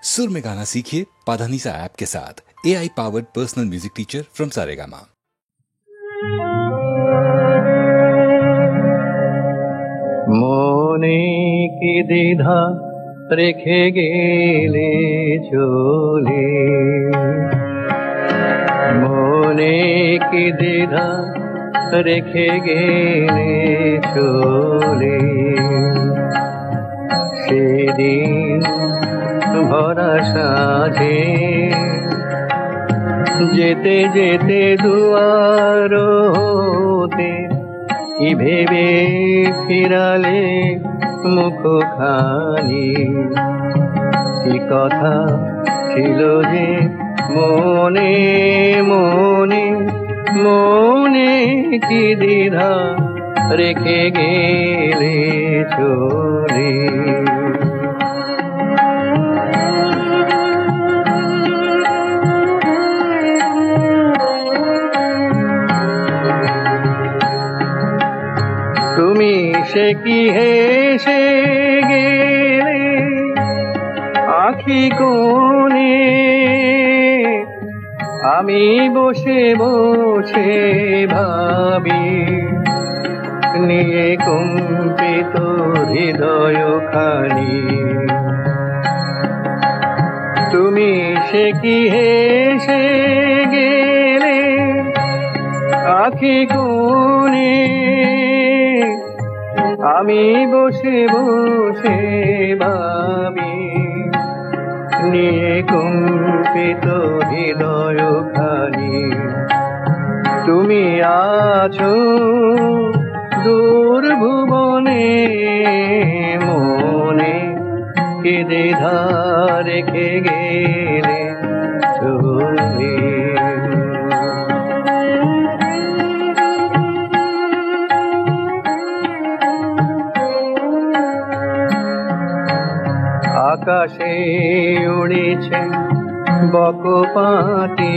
सुर में गाना सीखिए पाधानीसा ऐप के साथ। AI powered personal music teacher from Saregama. মনে কি দ্বিধা রেখে গেলে চলে, মনে কি দ্বিধা রেখে গেলে চলে, সেদিন ভরা সাজে যেতে যেতে দুয়ার হতে কি ভেবে ফিরালে মুখখানি, কি কথা ছিল যে মনে মনে, মনে কি দ্বিধা রেখে গেলে চলে। তুমি সে কি হেসে গেলে আখি কোণে, আমি বসে বসে ভাবি নিয়ে কম্পিত হৃদয় খানি। তুমি সে কি হেসে গেলে আখি কোণে, আমি বসে বসে ভাবি নিয়ে কম্পিত হৃদয় খানি। তুমি আছো দূর ভুবনে, মনে কি দ্বিধা রেখে গেলে চলে। আকাশে উড়েছে বকপাতি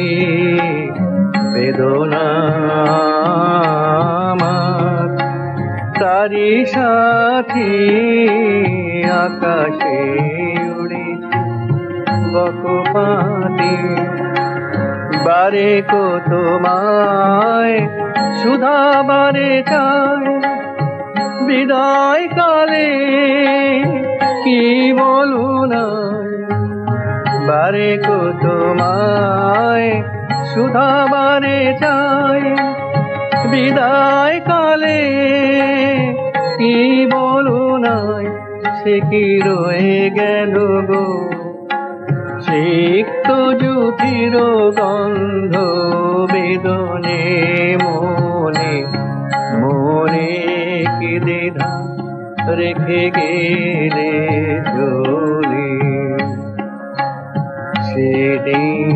বেদনা আমার, তারি সাথী আকাশে উড়েছে বকপাতি, বারে কো তোমায় সুধা বারে চায়, বিদায় কালে কি বলু নাই, বারে কো তোমায় সুধা বারে চাই, বিদায় কালে কি বলু নাই, সে কি রয়ে গেল গো সিক্ত জুতির গন্ধ বেদনে, মনে মনে কি দ্বিধা রেখে গেলে চলে। সেদিন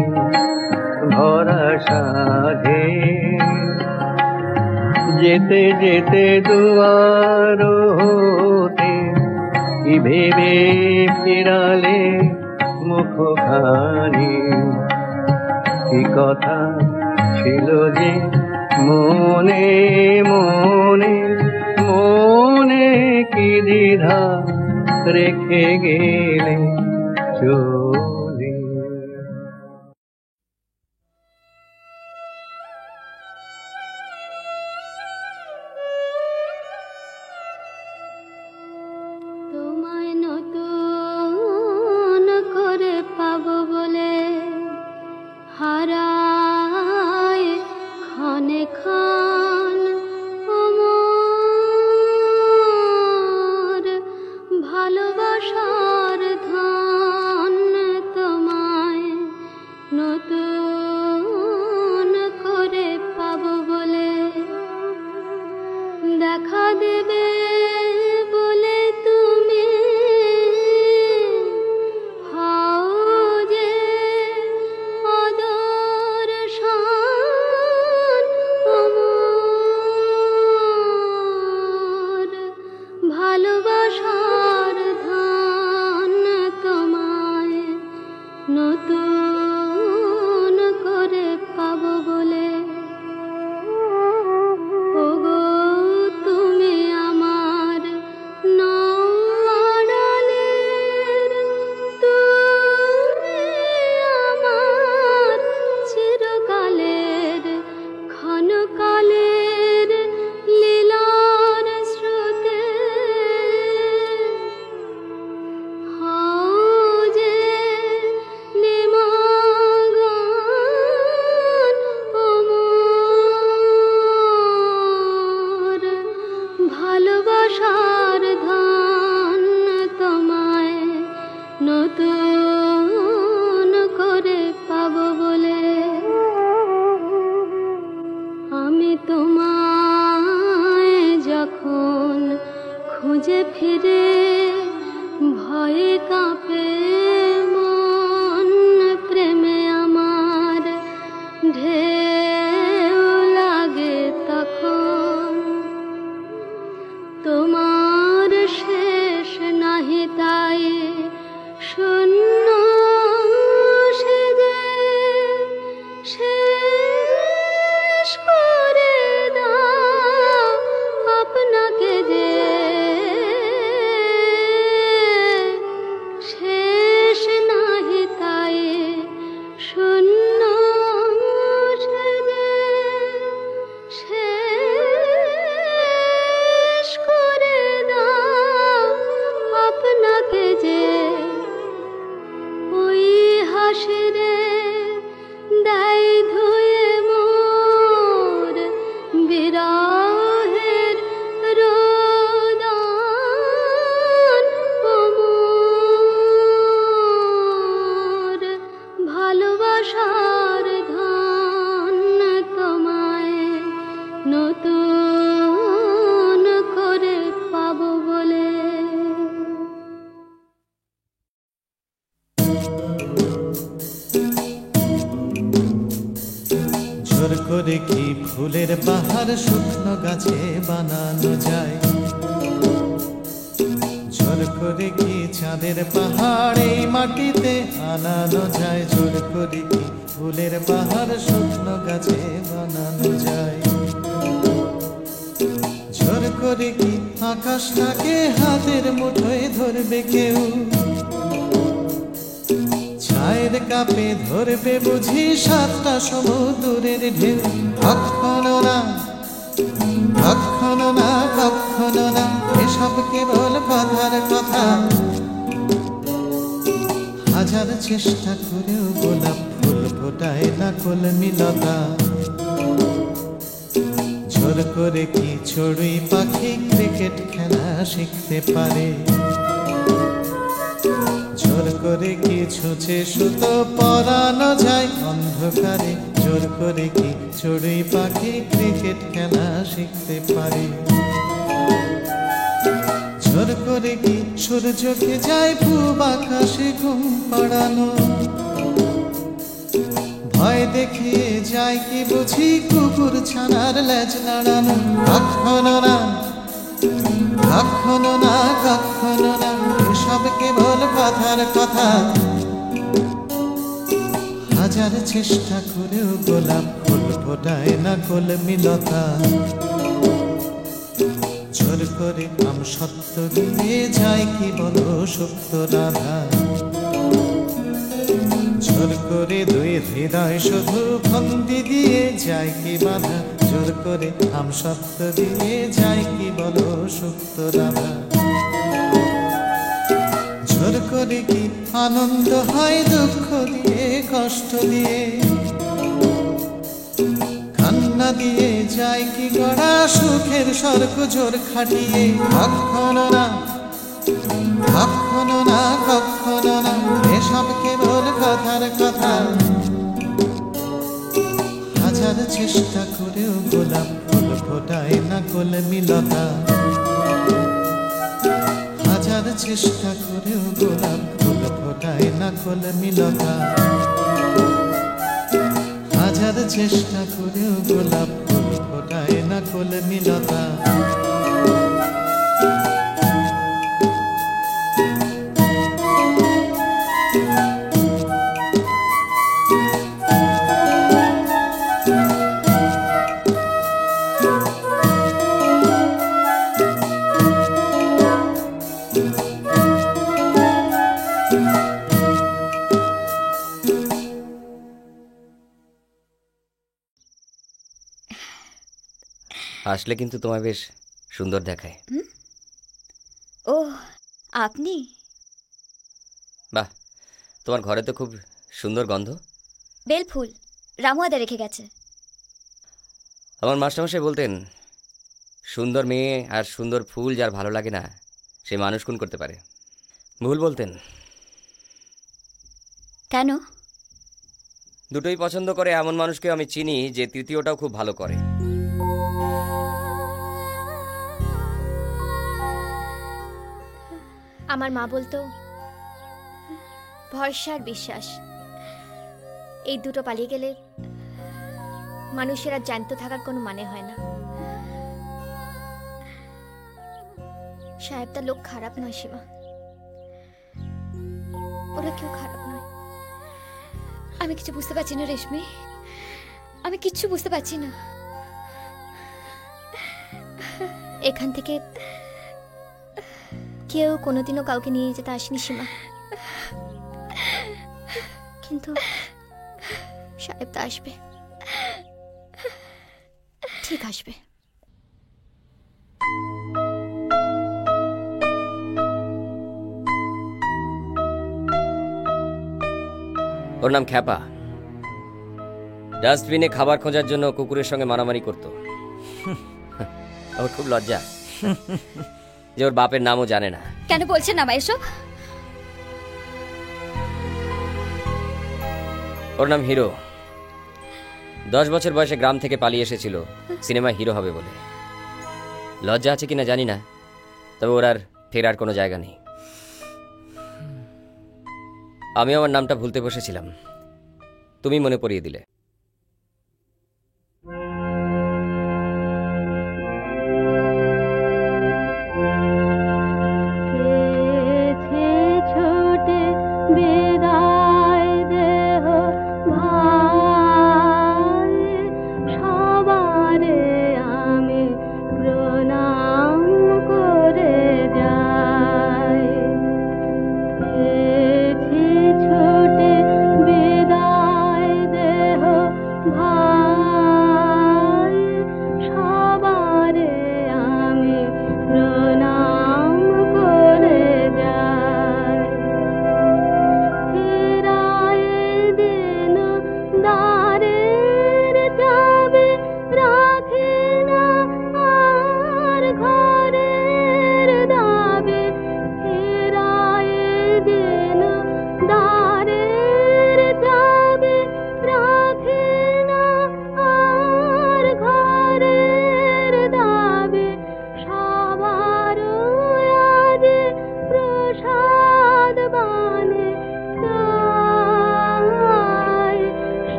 ভরা সাধে যেতে যেতে দুয়ার হতে কি ভেবে ফিরালে মুখখানি, কি কথা ছিল যে মনে মনে, মনে কি দ্বিধা রেখে গেলে চলে। তোমায় নতুন করে পাবো বলে হারায় ক্ষণে ক্ষণ আমার ভালোবাসার ধন, তোমায় নতুন করে পাবো বলে দেখা দেবে বলে তুমি হও যে আদর্শন আমার ভালোবাসার ধন, তোমায় নতুন করে পাবো বলে। ওগো তুমি আমার নও আড়ালের, তুমি করে কি ফুলের বাহার শুকনো গাছে বানানো যায়, জোর করে কি চাঁদের পাহাড় এই মাটিতে আনানো যায়, জোর করে কি ফুলের বাহার শুকনো গাছে বানানো যায়, জোর করে কি আকাশটাকে হাতের মুঠোয় ধরবে কেউ, চায়ের কাপে ধরবে বুঝি সাতটা সমুদ্রের ঢেউ। কখনো না, কখনো না, কখনো না, এসব কেবল কথার কথা। হাজার চেষ্টা করেও গোলাপ ফুল ফোটায় না কলমিলতা, জোর করে কি চড়ুই পাখি ক্রিকেট খেলা শিখতে পারে, জোর করে কি ছুঁচে সুতো পরানো যায় অন্ধকারে, জোর করে কি চড়ুই পাখি ক্রিকেট খেলা শিখতে পারে, জোর করে কি সূর্যকে যায় পূব আকাশে ঘুম পাড়ানো, ভয় দেখিয়ে যায় কি বুঝি কুকুর ছানার লেজ নাড়ানো। কখনো না, কখনো না, কখনো না, এসব কেবল কথার কথা। হাজার চেষ্টা করেও গোলাপ ফুল ফোটায় না কলমিলতা, জোর করে আম সত্য দিয়ে যায় কি বলো সুপ্ত রাধা, জোর করে দুই হৃদয় শুধু ফন্দি দিয়ে যায় কি বাধা, জোর করে আম সত্য দিয়ে যায় কি বলো সুপ্ত রাধা, জোর করে কি আনন্দ হয় দুঃখ দিয়ে কষ্ট দিয়ে, কান্না দিয়ে যায় কি গড়া সুখের স্বর্গ জোর খাটিয়ে। কখনো না, কখনো না, কখনো না, এসব কেবল কথার কথা। হাজার চেষ্টা করেও গোলাপ ফুল ফোটায় না কলমিলতা, হাজার চেষ্টা করেও গোলাপ ফুল ফোটায় না কলমিলতা, হাজার চেষ্টা করেও গোলাপ ফুল ফোটায় না কলমিলতা। আসলে কিন্তু তোমায় বেশ সুন্দর দেখায়। ও আপনি? বাহ, তোমার ঘরে তো খুব সুন্দর গন্ধ। বেলফুল রামুয়াদা রেখে গেছে। আমার মাস্টারমশাই বলতেন, সুন্দর মেয়ে আর সুন্দর ফুল যার ভালো লাগে না সে মানুষ খুন করতে পারে। ভুল বলতেন। কেন? দুটোই পছন্দ করে এমন মানুষকে আমি চিনি যে তৃতীয়টাও খুব ভালো করে। আমার মা বলতো ভরসা আর বিশ্বাস এই দুটো পালিয়ে গেলে মানুষের আর জ্যান্ত থাকার কোনো মানে হয় না। সাহেবটা লোক খারাপ নয় সীমা, ওরা কেউ খারাপ নয়। আমি কিছু বুঝতে পারছি না রেশমি, আমি কিচ্ছু বুঝতে পারছি না। এখান থেকে কেউ কোনোদিনও কাউকে নিয়ে যেতে আসেনি সীমা, কিন্তু সাহেবটা আসবে, ঠিক আসবে। ওর নাম খ্যাপা। ডাস্টবিনে খাবার খোঁজার জন্য কুকুরের সঙ্গে মারামারি করত। ওর খুব লজ্জা যে ওর বাপের নামও জানে না। কেন বলছেন না এসব? ওর নাম হিরো। 10 বছর বয়সে গ্রাম থেকে পালিয়ে এসেছিল সিনেমায় হিরো হবে বলে। লজ্জা আছে কিনা জানি না, তবে ওর আর ফেরার কোনো জায়গা নেই। আমি আমার নামটা ভুলতে বসেছিলাম, তুমি মনে পড়িয়ে দিলে।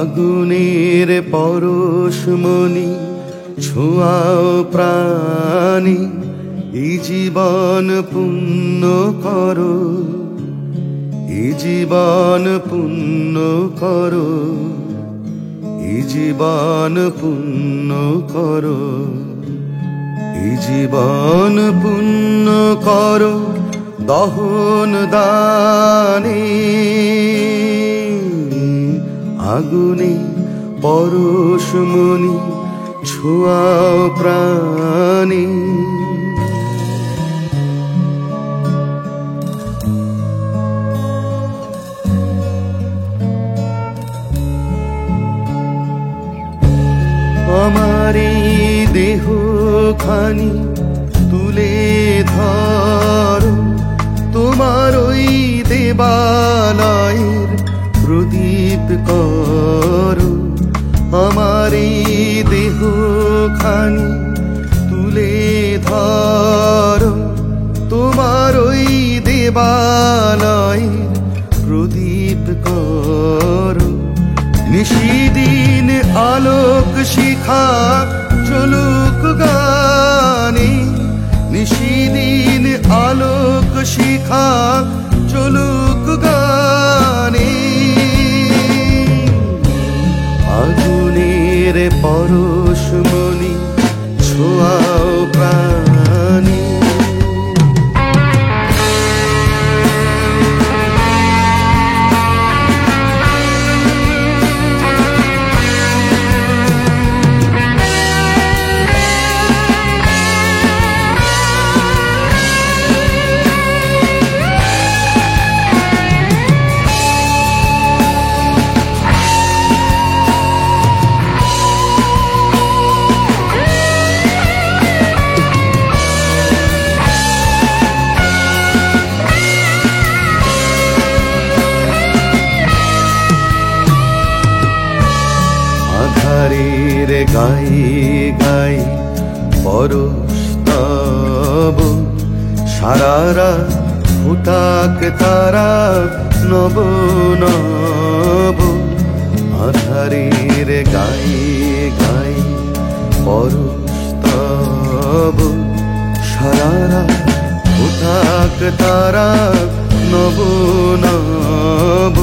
আগুনের পরশমণি ছোঁয়াও প্রাণী, এই জীবন পুণ্য করো, এই জীবন পুণ্য করো, এই জীবন পুণ্য করো, এই জীবন পুণ্য করো দহন দানে। আগুনে পরশমণি ছোঁয়াও প্রাণী। আমার এই দেহ খানি তুলে ধরো, তোমার ওই দেবালয়ের প্রদীপ করো। আমার এই দেহ খানি তুলে ধরো, তোমার ওই দেবালয়ের প্রদীপ করো। নিশিদিন আলোক শিখা চলুক গানে, নিশিদিন আলোক শিখা চলুক গানে। আগুনের পরশমণি ছোঁয়াও প্রাণী। আধারের গায়ে গায়ে পরশ তব, সারারা ফুটাক তারা নব নব। আধারের গায়ে গায়ে পরশ তব, সারারা ফুটাক তারা নব নব।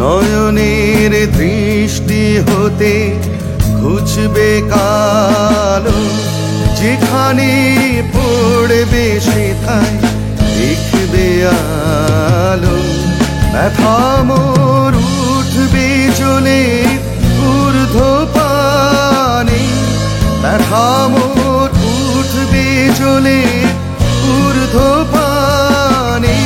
নয়নের দৃষ্টি হতে ঘুচবে কালো, যেখানে পড়বে সেথায় দেখবে আলো। ব্যথা মোর উঠবে চলে ঊর্ধ্ব পানে, ব্যথা মোর উঠবে চলে ঊর্ধ্ব পানে।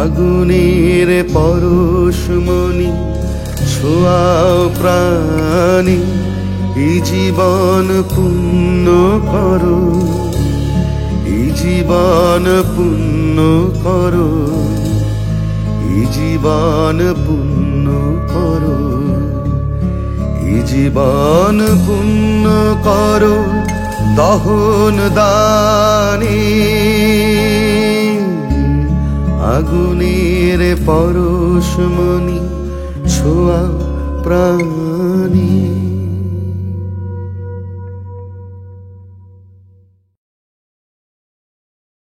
আগুনের পরশমণি ছোঁয়াও প্রাণী, এই জীবন পুণ্য করো, এই জীবন পুণ্য করো, এই জীবন পুণ্য করো, এই জীবন পুণ্য করো দহন দানে। আগুনের পরশমণি ছোঁয়া প্রাণী।